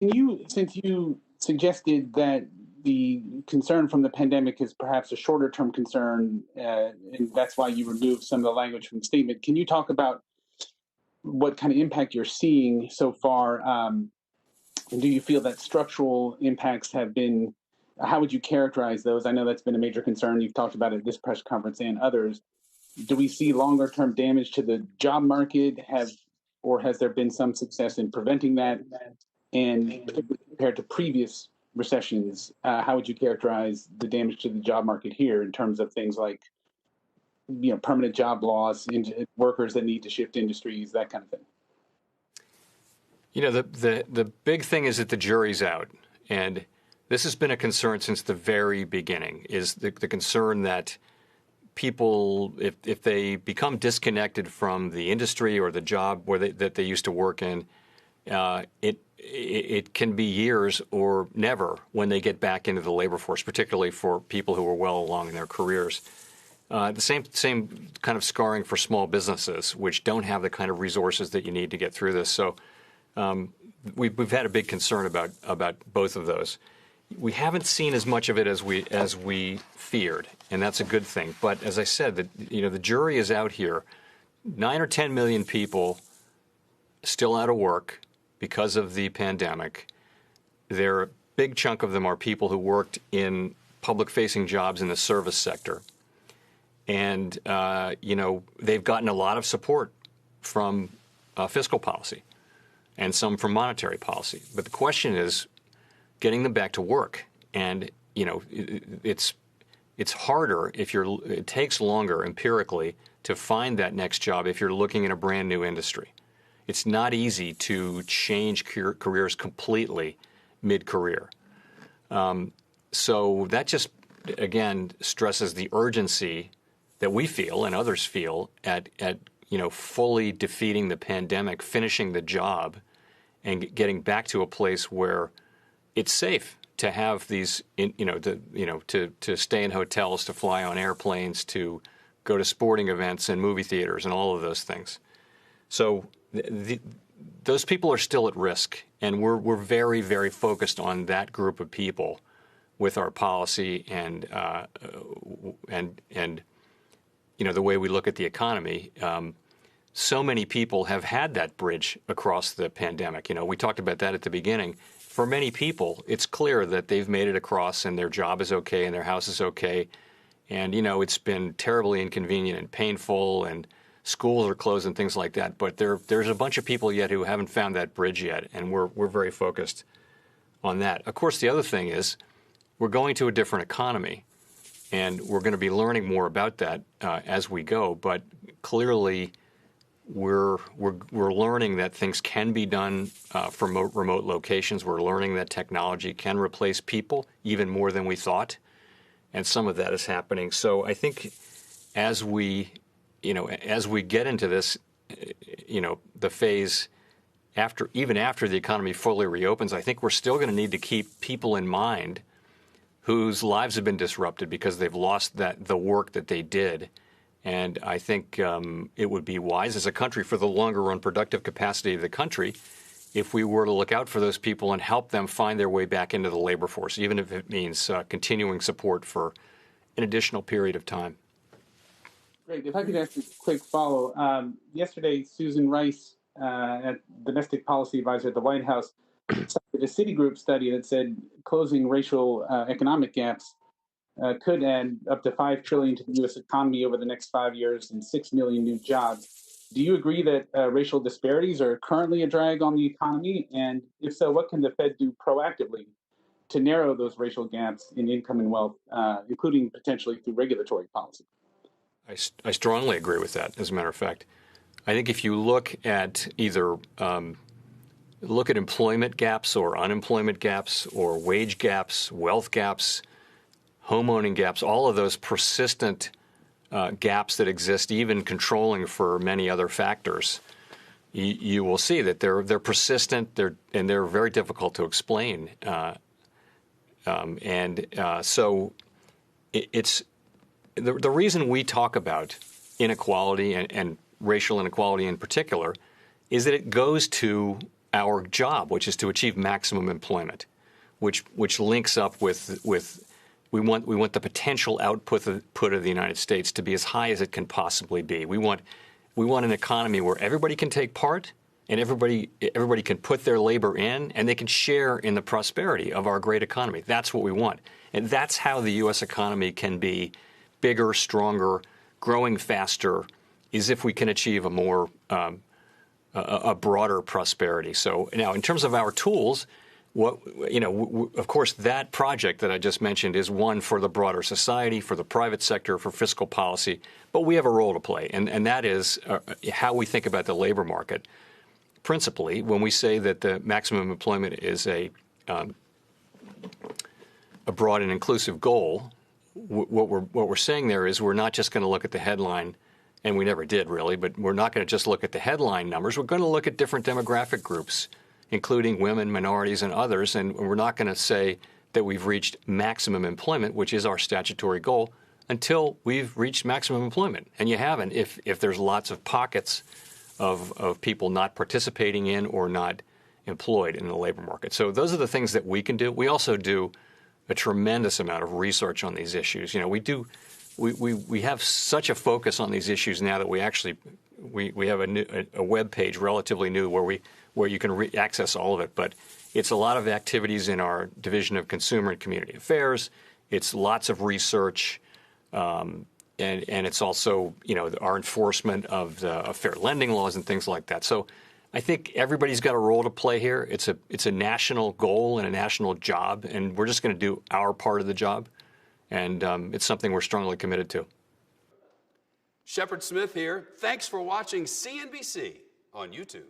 Since you suggested that the concern from the pandemic is perhaps a shorter term concern, and that's why you removed some of the language from the statement, can you talk about what kind of impact you're seeing so far? And do you feel that structural impacts have been, how would you characterize those? I know that's been a major concern. You've talked about it at this press conference and others. Do we see longer term damage to the job market? Or has there been some success in preventing that? And particularly compared to previous recessions, how would you characterize the damage to the job market here in terms of things like, permanent job loss, workers that need to shift industries, that kind of thing? The big thing is that the jury's out, and this has been a concern since the very beginning, is the concern that people, if they become disconnected from the industry or the job that they used to work in, it can be years or never when they get back into the labor force, particularly for people who are well along in their careers. The same kind of scarring for small businesses, which don't have the kind of resources that you need to get through this. So we've had a big concern about both of those. We haven't seen as much of it as we feared, and that's a good thing. But as I said, the jury is out here. 9 or 10 million people still out of work because of the pandemic. A big chunk of them are people who worked in public-facing jobs in the service sector. And, they've gotten a lot of support from fiscal policy and some from monetary policy. But the question is getting them back to work. And, it's harder it takes longer empirically to find that next job if you're looking in a brand new industry. It's not easy to change careers completely mid-career. So that just, again, stresses the urgency that we feel and others feel at fully defeating the pandemic, finishing the job, and getting back to a place where it's safe to have these, to stay in hotels, to fly on airplanes, to go to sporting events and movie theaters and all of those things. So those people are still at risk, and we're very, very focused on that group of people with our policy and the way we look at the economy. So many people have had that bridge across the pandemic. We talked about that at the beginning. For many people, it's clear that they've made it across and their job is okay and their house is okay. And, it's been terribly inconvenient and painful, and schools are closed and things like that. But there's a bunch of people yet who haven't found that bridge yet, and we're very focused on that. Of course, the other thing is we're going to a different economy, and we're going to be learning more about that as we go. But clearly, we're learning that things can be done from remote locations. We're learning that technology can replace people even more than we thought, and some of that is happening. So I think as we get into this, the phase even after the economy fully reopens, I think we're still going to need to keep people in mind whose lives have been disrupted because they've lost the work that they did. And I think it would be wise as a country, for the longer run productive capacity of the country, if we were to look out for those people and help them find their way back into the labor force, even if it means continuing support for an additional period of time. Great. If I could ask a quick follow. Yesterday, Susan Rice, domestic policy advisor at the White House, cited a Citigroup study that said closing racial economic gaps could add up to $5 trillion to the U.S. economy over the next 5 years and 6 million new jobs. Do you agree that racial disparities are currently a drag on the economy? And if so, what can the Fed do proactively to narrow those racial gaps in income and wealth, including potentially through regulatory policy? I strongly agree with that, as a matter of fact. I think if you look at either look at employment gaps or unemployment gaps or wage gaps, wealth gaps, homeowning gaps, all of those persistent gaps that exist, even controlling for many other factors, you will see that they're persistent, and they're very difficult to explain. So it's the reason we talk about inequality and racial inequality in particular is that it goes to our job, which is to achieve maximum employment, which links up with we want the potential output of the United States to be as high as it can possibly be. We want an economy where everybody can take part and everybody can put their labor in and they can share in the prosperity of our great economy. That's what we want. And that's how the U.S. economy can be bigger, stronger, growing faster, is if we can achieve a more a broader prosperity. So now, in terms of our tools, of course, that project that I just mentioned is one for the broader society, for the private sector, for fiscal policy. But we have a role to play, and that is how we think about the labor market. Principally, when we say that the maximum employment is a broad and inclusive goal, what we're saying there is we're not just going to look at the headline, and we never did really, but we're not going to just look at the headline numbers. We're going to look at different demographic groups, including women, minorities, and others, and we're not going to say that we've reached maximum employment, which is our statutory goal, until we've reached maximum employment. And you haven't if there's lots of pockets of people not participating in or not employed in the labor market. So those are the things that we can do. We also do a tremendous amount of research on these issues. We have such a focus on these issues now that we have a web page relatively new where you can access all of it. But it's a lot of activities in our Division of Consumer and Community Affairs. It's lots of research, and it's also our enforcement of fair lending laws and things like that. So I think everybody's got a role to play here. It's a national goal and a national job, and we're just going to do our part of the job. And it's something we're strongly committed to. Shepard Smith here. Thanks for watching CNBC on YouTube.